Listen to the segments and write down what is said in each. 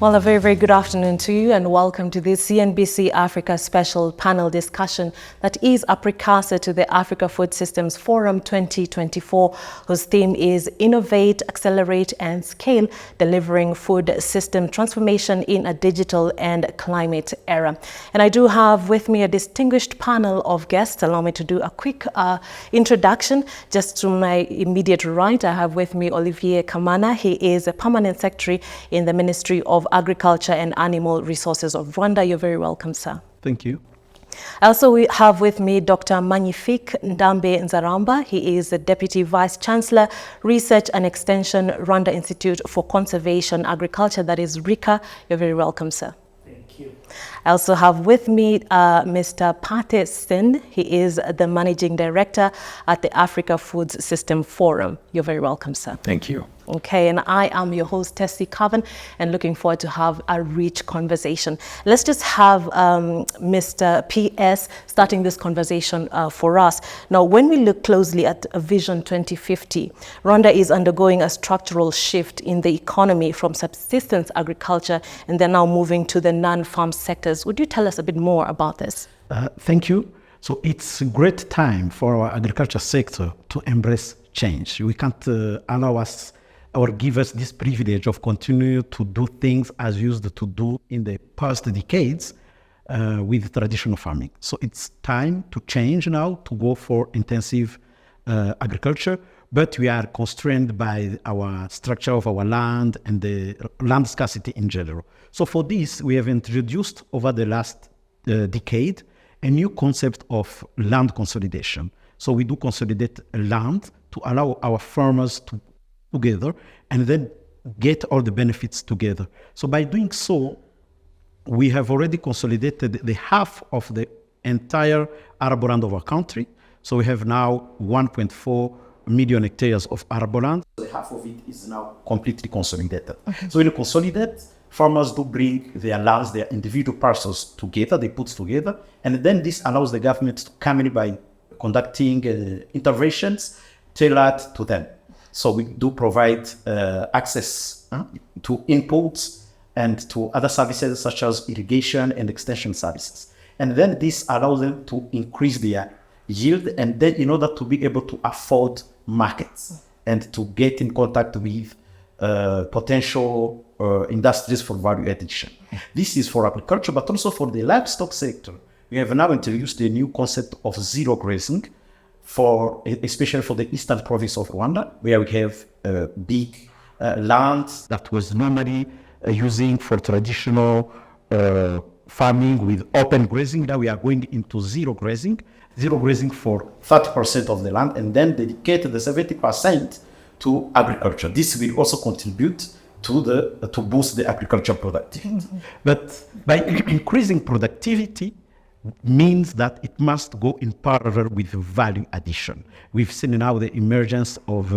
Well, a very, very good afternoon to you and welcome to this CNBC Africa special panel discussion that is a precursor to the Africa Food Systems Forum 2024, whose theme is Innovate, Accelerate and Scale, Delivering Food System Transformation in a Digital and Climate Era. And I do have with me a distinguished panel of guests. Allow me to do a quick introduction. Just to my immediate right, I have with me Olivier Kamana. He is a permanent secretary in the Ministry of Agriculture and Animal Resources of Rwanda. You're very welcome, sir. Thank you. Also, we have with me Dr. Magnifique Ndambe Nzaramba. He is the Deputy Vice Chancellor, Research and Extension, Rwanda Institute for Conservation Agriculture, that is RICA. You're very welcome, sir. Thank you. I also have with me Mr. Pate Sen. He is the Managing Director at the Africa Foods System Forum. You're very welcome, sir. Thank you. Okay, and I am your host, Tessie Coven, and looking forward to have a rich conversation. Let's just have Mr. PS starting this conversation for us. Now, when we look closely at Vision 2050, Rwanda is undergoing a structural shift in the economy from subsistence agriculture, and they're now moving to the non-farm sectors. Would you tell us a bit more about this? Thank you. So it's a great time for our agriculture sector to embrace change. We can't allow us or give us this privilege of continue to do things as used to do in the past decades with traditional farming. So it's time to change now, to go for intensive agriculture, but we are constrained by our structure of our land and the land scarcity in general. So for this, we have introduced over the last decade a new concept of land consolidation. So we do consolidate land to allow our farmers to together and then get all the benefits together. So by doing so, we have already consolidated the half of the entire arable land of our country. So we have now 1.4 million hectares of arable land. So half of it is now completely consolidated. So when you consolidate, farmers do bring their lands, their individual parcels together, they put together, and then this allows the government to come in by conducting interventions tailored to them. So we do provide access to inputs and to other services such as irrigation and extension services. And then this allows them to increase their yield, and then in order to be able to afford markets and to get in contact with potential industries for value addition. This is for agriculture, but also for the livestock sector. We have now introduced a new concept of zero grazing, especially for the eastern province of Rwanda, where we have big lands that was normally using for traditional farming with open grazing. Now we are going into zero grazing for 30% of the land, and then dedicate the 70% to agriculture. This will also contribute to boost the agricultural productivity. But by increasing productivity, means that it must go in parallel with value addition. We've seen now the emergence of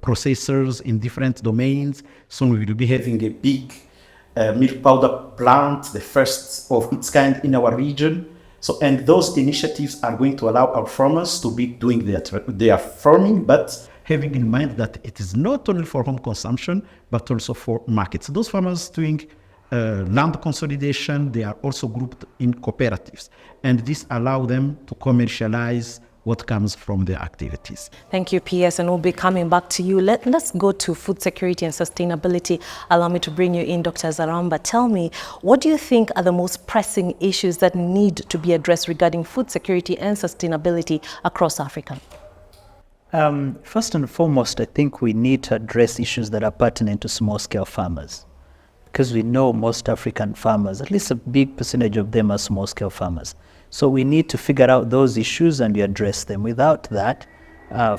processors in different domains. Soon we will be having a big milk powder plant, the first of its kind in our region. So, and those initiatives are going to allow our farmers to be doing their farming, but having in mind that it is not only for home consumption, but also for markets. Those farmers doing land consolidation, they are also grouped in cooperatives, and this allows them to commercialize what comes from their activities. Thank you, PS, and we'll be coming back to you. Let's go to food security and sustainability. Allow me to bring you in, Dr. Zaramba. Tell me, what do you think are the most pressing issues that need to be addressed regarding food security and sustainability across Africa? First and foremost, I think we need to address issues that are pertinent to small-scale farmers, because we know most African farmers, at least a big percentage of them, are small-scale farmers. So we need to figure out those issues and we address them. Without that,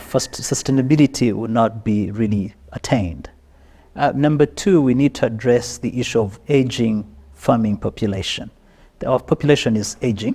first, sustainability will not be really attained. Number two, we need to address the issue of aging farming population. Our population is aging,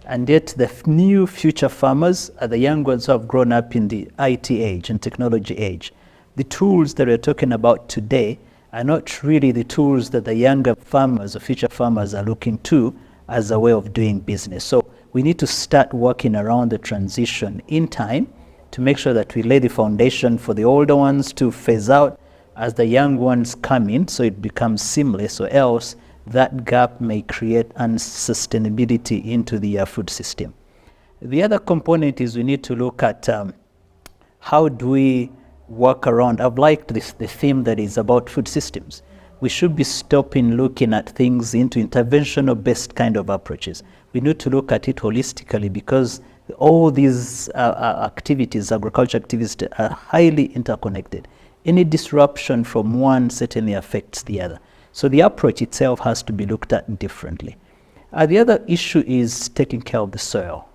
and yet the new future farmers are the young ones who have grown up in the IT age and technology age. The tools that we're talking about today are not really the tools that the younger farmers or future farmers are looking to as a way of doing business. So we need to start working around the transition in time to make sure that we lay the foundation for the older ones to phase out as the young ones come in, so it becomes seamless, or else that gap may create unsustainability into the food system. The other component is we need to look at how do we work around. I've liked the theme that is about food systems. We should be stopping looking at things into interventional based kind of approaches. We need to look at it holistically, because all these activities, agriculture activities, are highly interconnected. Any disruption from one certainly affects the other. So the approach itself has to be looked at differently. The other issue is taking care of the soil.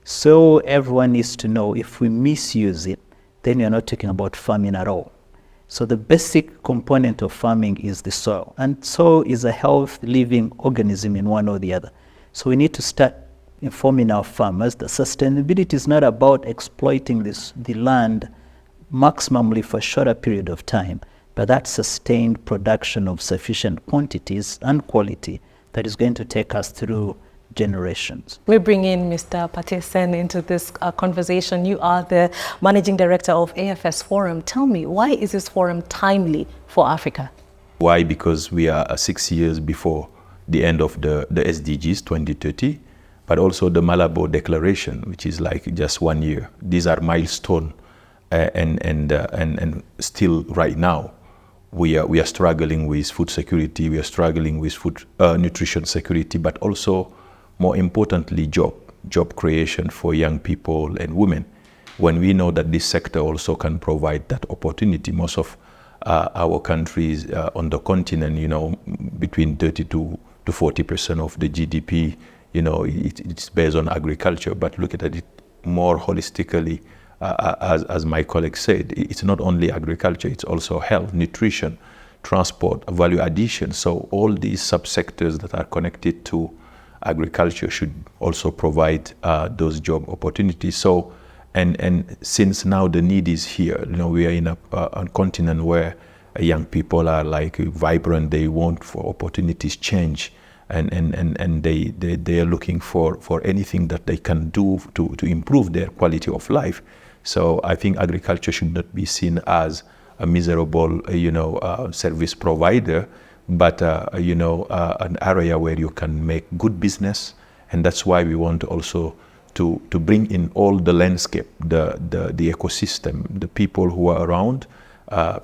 So everyone needs to know, if we misuse it, then you're not talking about farming at all. So the basic component of farming is the soil, and soil is a healthy living organism in one or the other. So we need to start informing our farmers that sustainability is not about exploiting the land maximally for a shorter period of time, but that sustained production of sufficient quantities and quality that is going to take us through generations. We bring in Mr. Patesen into this conversation. You are the Managing Director of AFS Forum. Tell me, why is this forum timely for Africa? Why? Because we are 6 years before the end of the SDGs 2030, but also the Malabo Declaration, which is like just 1 year. These are milestones, and still right now we are struggling with food security. We are struggling with food nutrition security, but also, more importantly, job creation for young people and women. When we know that this sector also can provide that opportunity, most of our countries on the continent, between 30 to 40% of the GDP, it's based on agriculture. But look at it more holistically, as my colleague said, it's not only agriculture, it's also health, nutrition, transport, value addition. So all these subsectors that are connected to agriculture should also provide those job opportunities. So, and since now the need is here, we are in a continent where young people are like vibrant. They want for opportunities, change, and they are looking for anything that they can do to improve their quality of life. So I think agriculture should not be seen as a miserable, service provider, but an area where you can make good business. And that's why we want also to bring in all the landscape, the ecosystem, the people who are around,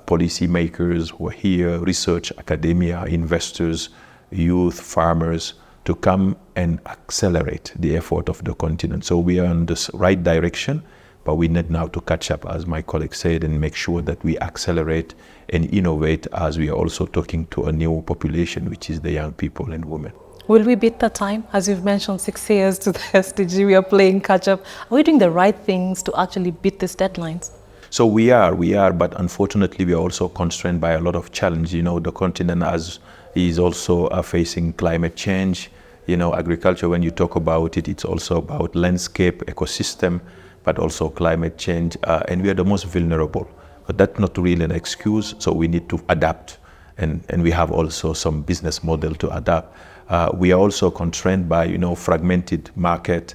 policy makers who are here, research, academia, investors, youth, farmers, to come and accelerate the effort of the continent. So we are on this right direction, but we need now to catch up, as my colleague said, and make sure that we accelerate and innovate, as we are also talking to a new population, which is the young people and women. Will we beat the time? As you've mentioned, 6 years to the SDG, we are playing catch up. Are we doing the right things to actually beat these deadlines? So we are, but unfortunately we are also constrained by a lot of challenge. The continent is also facing climate change. Agriculture, when you talk about it, it's also about landscape, ecosystem, but also climate change, and we are the most vulnerable. But that's not really an excuse, so we need to adapt, and we have also some business model to adapt. We are also constrained by, fragmented market,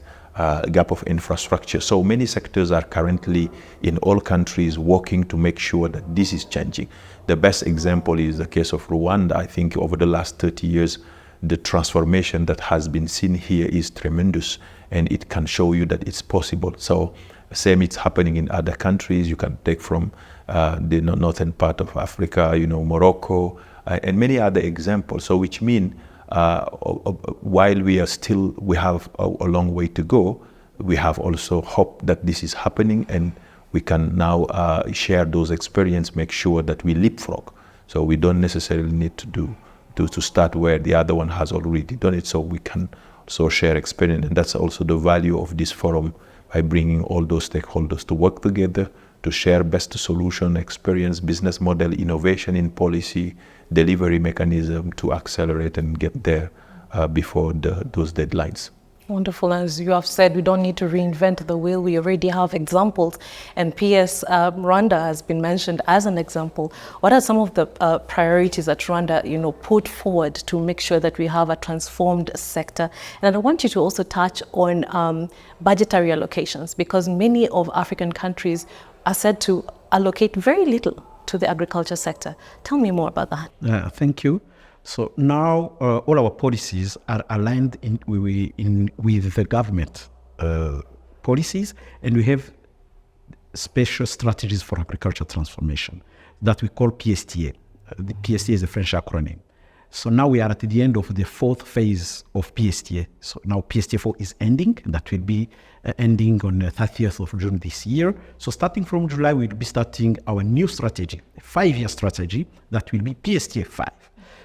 gap of infrastructure. So many sectors are currently in all countries working to make sure that this is changing. The best example is the case of Rwanda. I think over the last 30 years, the transformation that has been seen here is tremendous, and it can show you that it's possible. So same, it's happening in other countries. You can take from the northern part of Africa, Morocco, and many other examples. So which mean while we have a long way to go, we have also hope that this is happening, and we can now share those experiences, make sure that we leapfrog. So we don't necessarily need to start where the other one has already done it, so we can also share experience. And that's also the value of this forum, by bringing all those stakeholders to work together to share best solution, experience, business model, innovation in policy, delivery mechanism to accelerate and get there before those deadlines. Wonderful. As you have said, we don't need to reinvent the wheel. We already have examples. And PS, Rwanda has been mentioned as an example. What are some of the priorities that Rwanda, put forward to make sure that we have a transformed sector? And I want you to also touch on budgetary allocations, because many of African countries are said to allocate very little to the agriculture sector. Tell me more about that. Thank you. So now all our policies are aligned with the government policies, and we have special strategies for agricultural transformation that we call PSTA. The PSTA is a French acronym. So now we are at the end of the fourth phase of PSTA. So now PSTA 4 is ending. That will be ending on the 30th of June this year. So starting from July, we'll be starting our new strategy, a 5-year strategy that will be PSTA 5.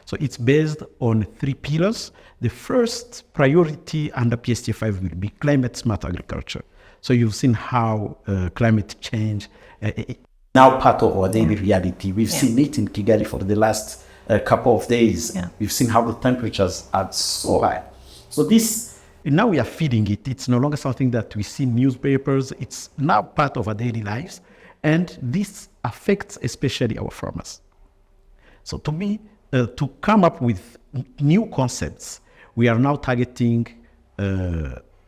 So it's based on 3 pillars. The first priority under PSTA 5 will be climate smart agriculture. So you've seen how climate change now part of our daily reality. We've seen it in Kigali for the last couple of days. We've seen how the temperatures are so high. So this, now we are feeding it. It's no longer something that we see in newspapers. It's now part of our daily lives. And this affects especially our farmers. So to me, to come up with new concepts, we are now targeting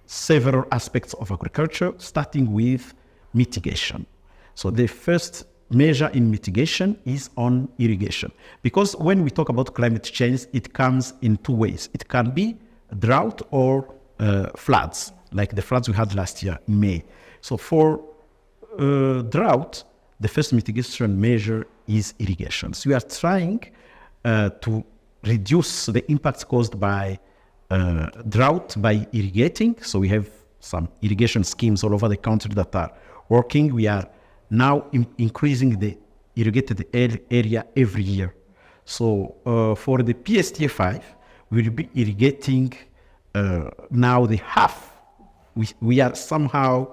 several aspects of agriculture, starting with mitigation. So the first measure in mitigation is on irrigation. Because when we talk about climate change, it comes in 2 ways. It can be drought or floods, like the floods we had last year in May. So for drought, the first mitigation measure is irrigation. So we are trying to reduce the impacts caused by drought by irrigating. So we have some irrigation schemes all over the country that are working. We are now increasing the irrigated area every year. So for the PSTA 5, we will be irrigating now the half. We are somehow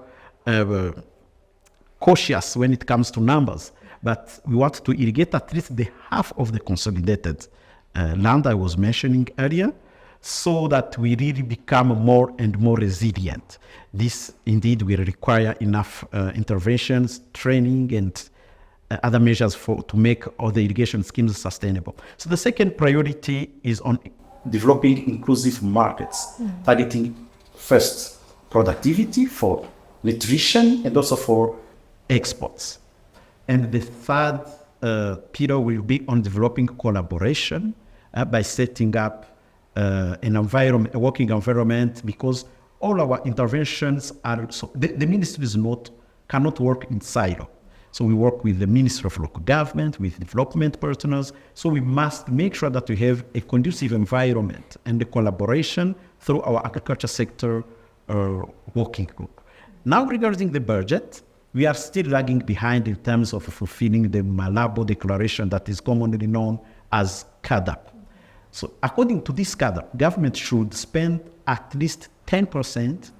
cautious when it comes to numbers, but we want to irrigate at least the half of the consolidated land I was mentioning earlier, so that we really become more and more resilient. This indeed will require enough interventions, training, and other measures to make all the irrigation schemes sustainable. So the second priority is on developing inclusive markets, targeting first productivity for nutrition and also for exports. And the third pillar will be on developing collaboration by setting up an environment, a working environment, because all our interventions are, so the ministries cannot work in silo. So we work with the Ministry of Local Government, with development partners. So we must make sure that we have a conducive environment and the collaboration through our agriculture sector working group. Now regarding the budget, we are still lagging behind in terms of fulfilling the Malabo Declaration that is commonly known as CAADP. So according to this CAADP, government should spend at least 10%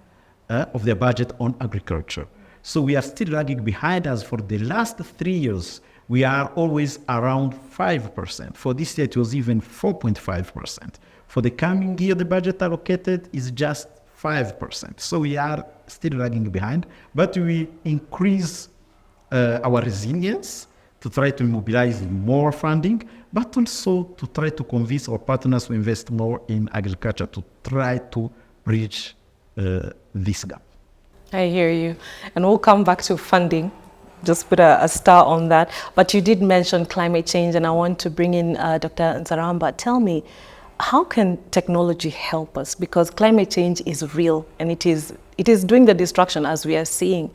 of their budget on agriculture. So we are still lagging behind, as for the last 3 years, we are always around 5%. For this year, it was even 4.5%. For the coming year, the budget allocated is just 5%. So we are still lagging behind, but we increase our resilience to try to mobilize more funding, but also to try to convince our partners to invest more in agriculture to try to bridge this gap. I hear you. And we'll come back to funding. Just put a star on that. But you did mention climate change, and I want to bring in Dr. Nzaramba. Tell me, how can technology help us? Because climate change is real, and it is doing the destruction as we are seeing.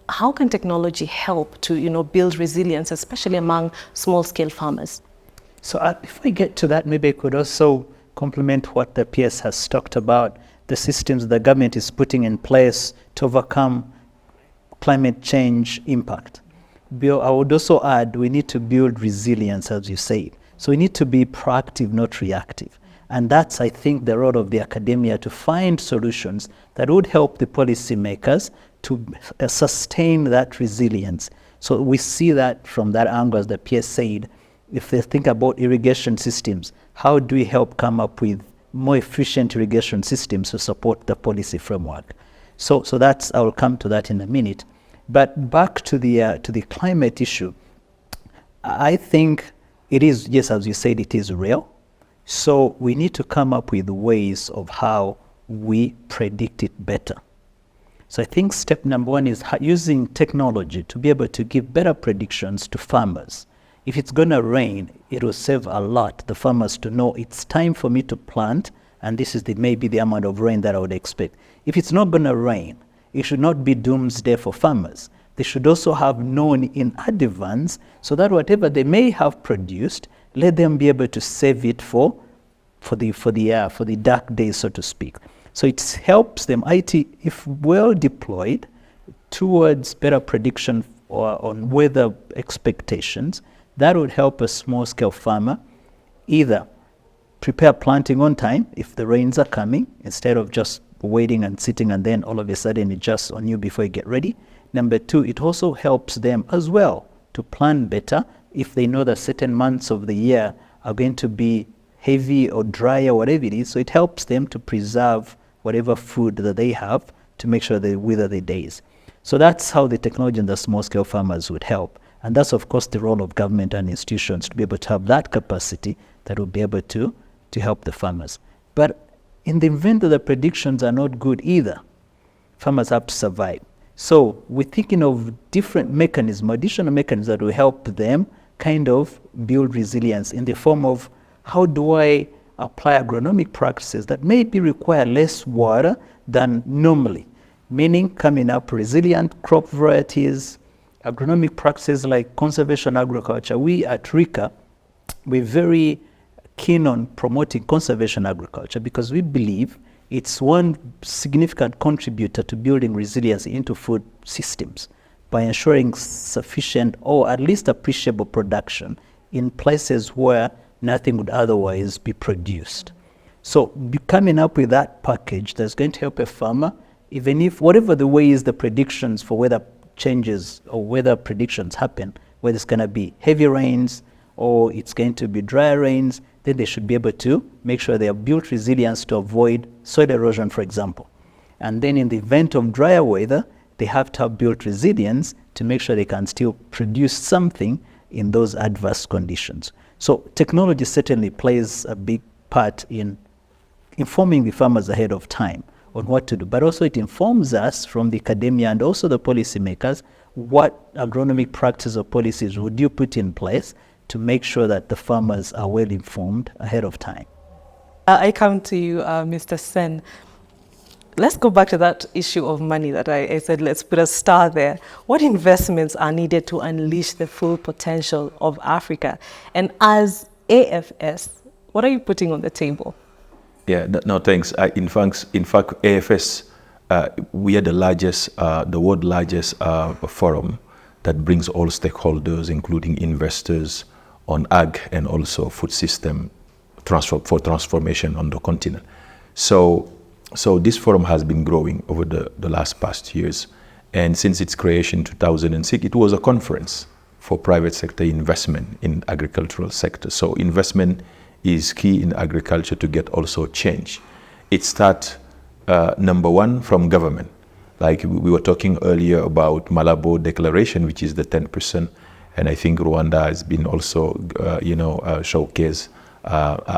How can technology help to build resilience, especially among small-scale farmers? So if we get to that, maybe I could also complement what the PS has talked about, the systems the government is putting in place to overcome climate change impact. I would also add, we need to build resilience, as you say. So we need to be proactive, not reactive. And that's, I think, the role of the academia, to find solutions that would help the policymakers to sustain that resilience. So we see that from that angle, as the PS said. If they think about irrigation systems, how do we help come up with more efficient irrigation systems to support the policy framework? So that's, I will come to that in a minute. But back to the climate issue, I think it is, yes, as you said, it is real. So we need to come up with ways of how we predict it better. So I think step number one is using technology to be able to give better predictions to farmers. If it's going to rain, it will save a lot, the farmers to know it's time for me to plant, and this is maybe the amount of rain that I would expect. If it's not going to rain, it should not be doomsday for farmers. They should also have known in advance so that whatever they may have produced, let them be able to save it for the dark days, so to speak. So it helps them, if well deployed, towards better prediction on weather expectations. That would help a small-scale farmer either prepare planting on time if the rains are coming, instead of just waiting and sitting and then all of a sudden it's just on you before you get ready. Number two, it also helps them as well to plan better if they know that certain months of the year are going to be heavy or dry or whatever it is. So it helps them to preserve whatever food that they have to make sure they wither the days. So that's how the technology and the small-scale farmers would help. And that's, of course, the role of government and institutions to be able to have that capacity that will be able to help the farmers. But in the event that the predictions are not good either, farmers have to survive. So we're thinking of different mechanisms, additional mechanisms that will help them kind of build resilience in the form of, how do I apply agronomic practices that maybe require less water than normally? Meaning coming up resilient crop varieties, agronomic practices like conservation agriculture. We at RICA, we're very keen on promoting conservation agriculture because we believe it's one significant contributor to building resilience into food systems by ensuring sufficient or at least appreciable production in places where nothing would otherwise be produced. So coming up with that package that's going to help a farmer, even if whatever the way is the predictions for weather changes or weather predictions happen, whether it's going to be heavy rains or it's going to be dry rains, then they should be able to make sure they have built resilience to avoid soil erosion, for example. And then in the event of drier weather, they have to have built resilience to make sure they can still produce something in those adverse conditions. So technology certainly plays a big part in informing the farmers ahead of time on what to do, but also it informs us from the academia and also the policymakers what agronomic practices or policies would you put in place to make sure that the farmers are well informed ahead of time. I come to you, Mr. Sen. Let's go back to that issue of money that I said, let's put a star there. What investments are needed to unleash the full potential of Africa? And as AFS, what are you putting on the table? Yeah, no, thanks. In fact, AFS, we are the world's largest forum that brings all stakeholders, including investors, on ag and also food system for transformation on the continent. So this forum has been growing over the past years. And since its creation in 2006, it was a conference for private sector investment in agricultural sector. So investment is key in agriculture to get also change. It starts, number one, from government. Like we were talking earlier about Malabo Declaration, which is the 10%. And I think Rwanda has been also, showcased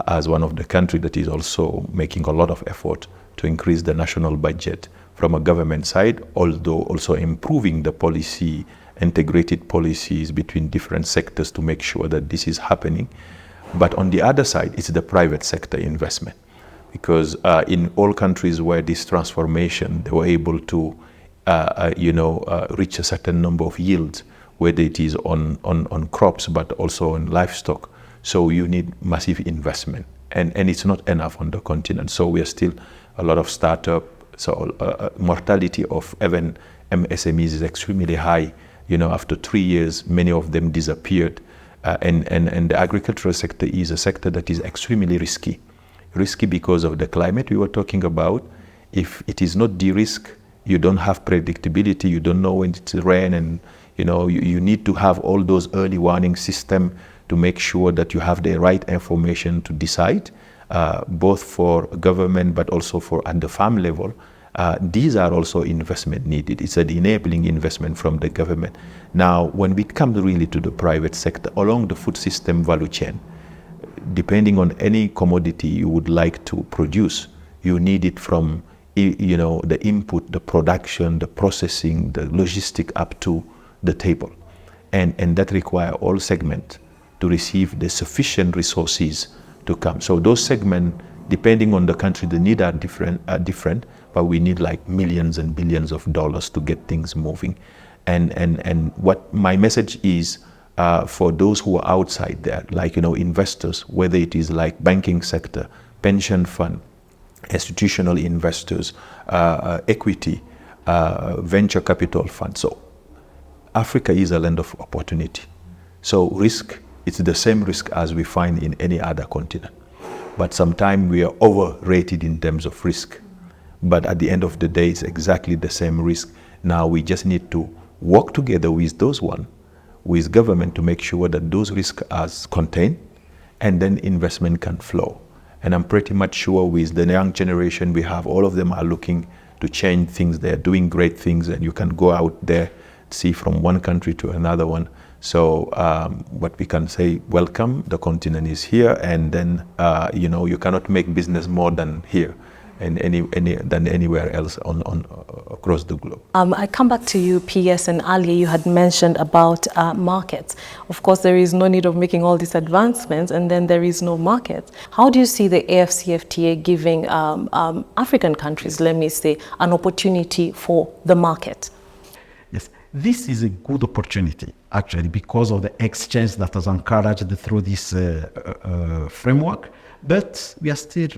as one of the countries that is also making a lot of effort to increase the national budget from a government side, although also improving the policy, integrated policies between different sectors to make sure that this is happening. But on the other side, it's the private sector investment. Because in all countries where this transformation, they were able to, reach a certain number of yields, whether it is on crops, but also on livestock. So you need massive investment. And it's not enough on the continent. So we are still a lot of startup. So mortality of even MSMEs is extremely high. After 3 years, many of them disappeared. And the agricultural sector is a sector that is extremely risky. Risky because of the climate we were talking about. If it is not de-risk, you don't have predictability, you don't know when it's rain, and you need to have all those early warning system to make sure that you have the right information to decide, both for government but also at the farm level. These are also investment needed. It's an enabling investment from the government. Now, when we come really to the private sector, along the food system value chain, depending on any commodity you would like to produce, you need it from the input, the production, the processing, the logistic up to the table. And that require all segments to receive the sufficient resources to come. So those segments, depending on the country, the need are different, but we need like millions and billions of dollars to get things moving. And what my message is for those who are outside there, like, investors, whether it is like banking sector, pension fund, institutional investors, equity, venture capital funds. So Africa is a land of opportunity. So risk, it's the same risk as we find in any other continent. But sometimes we are overrated in terms of risk. But at the end of the day, it's exactly the same risk. Now we just need to work together with with government to make sure that those risks are contained, and then investment can flow. And I'm pretty much sure with the young generation we have, all of them are looking to change things. They're doing great things, and you can go out there, see from one country to another one. So what we can say, welcome, the continent is here, and then you cannot make business more than here and than anywhere else on across the globe. I come back to you, PS, and earlier you had mentioned about markets. Of course, there is no need of making all these advancements, and then there is no market. How do you see the AFCFTA giving African countries, let me say, an opportunity for the market? Yes, this is a good opportunity, actually, because of the exchange that was encouraged through this framework, but we are still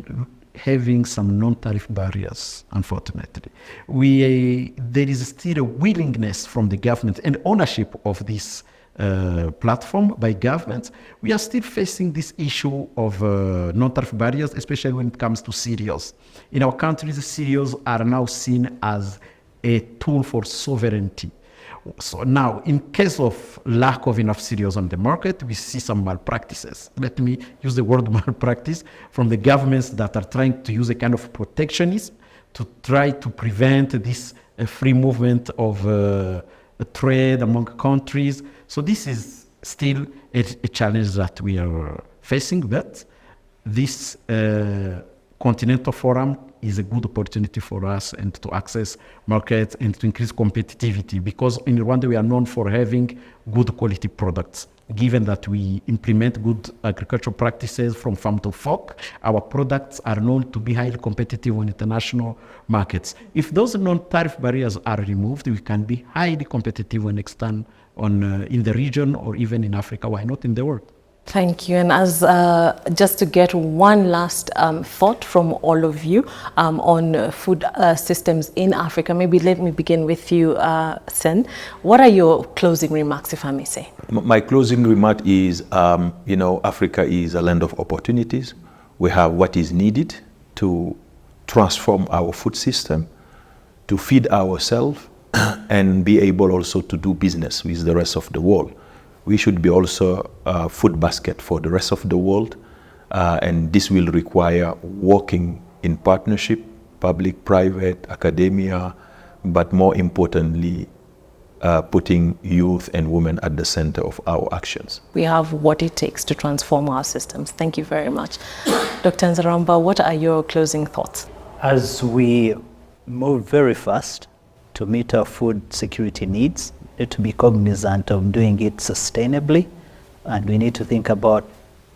having some non-tariff barriers, unfortunately. There is still a willingness from the government and ownership of this platform by governments. We are still facing this issue of non-tariff barriers, especially when it comes to cereals. In our countries, the cereals are now seen as a tool for sovereignty. So now, in case of lack of enough cereals on the market, we see some malpractices. Let me use the word malpractice from the governments that are trying to use a kind of protectionism to try to prevent this free movement of trade among countries. So this is still a challenge that we are facing, but this Continental Forum is a good opportunity for us and to access markets and to increase competitivity, because in Rwanda we are known for having good quality products. Given that we implement good agricultural practices from farm to fork, our products are known to be highly competitive on international markets. If those non-tariff barriers are removed, we can be highly competitive when extend in the region or even in Africa, why not in the world? Thank you. And as just to get one last thought from all of you on food systems in Africa, maybe let me begin with you, Sen. What are your closing remarks, if I may say? My closing remark is, Africa is a land of opportunities. We have what is needed to transform our food system, to feed ourselves, and be able also to do business with the rest of the world. We should be also a food basket for the rest of the world, and this will require working in partnership, public, private, academia, but more importantly, putting youth and women at the center of our actions. We have what it takes to transform our systems. Thank you very much. Dr. Nzaramba, what are your closing thoughts? As we move very fast to meet our food security needs, to be cognizant of doing it sustainably, and we need to think about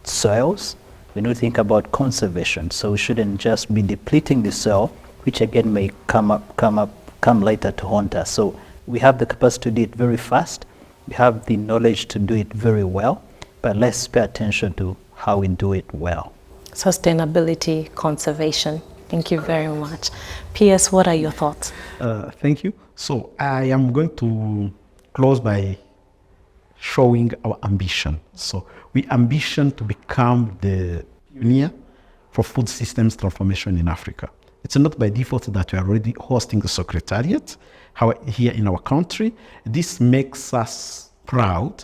soils, we need to think about conservation. So we shouldn't just be depleting the soil, which again may come later to haunt us. So we have the capacity to do it very fast, we have the knowledge to do it very well, but let's pay attention to how we do it well. Sustainability, conservation. Thank you very much. PS, what are your thoughts? Thank you. So I am going to close by showing our ambition. So we ambition to become the pioneer for food systems transformation in Africa. It's not by default that we are already hosting the secretariat here in our country. This makes us proud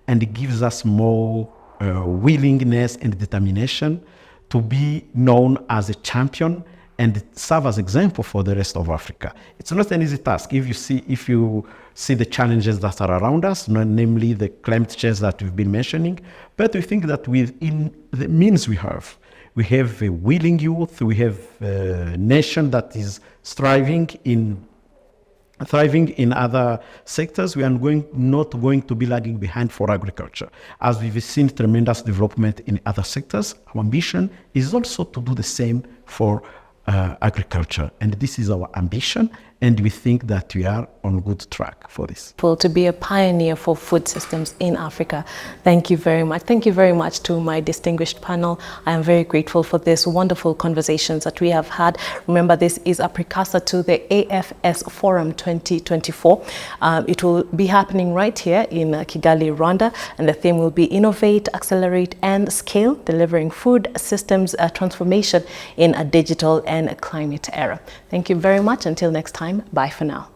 and it gives us more willingness and determination to be known as a champion and serve as example for the rest of Africa. It's not an easy task. If you see the challenges that are around us, namely the climate change that we've been mentioning, but we think that within the means we have a willing youth, we have a nation that is striving in thriving in other sectors, we are not going to be lagging behind for agriculture. As we've seen tremendous development in other sectors, our ambition is also to do the same for agriculture. And this is our ambition, and we think that we are on good track for this. To be a pioneer for food systems in Africa. Thank you very much. Thank you very much to my distinguished panel. I am very grateful for this wonderful conversations that we have had. Remember, this is a precursor to the AFS Forum 2024. It will be happening right here in Kigali, Rwanda, and the theme will be Innovate, Accelerate and Scale, Delivering Food Systems Transformation in a Digital and Climate Era. Thank you very much. Until next time, bye for now.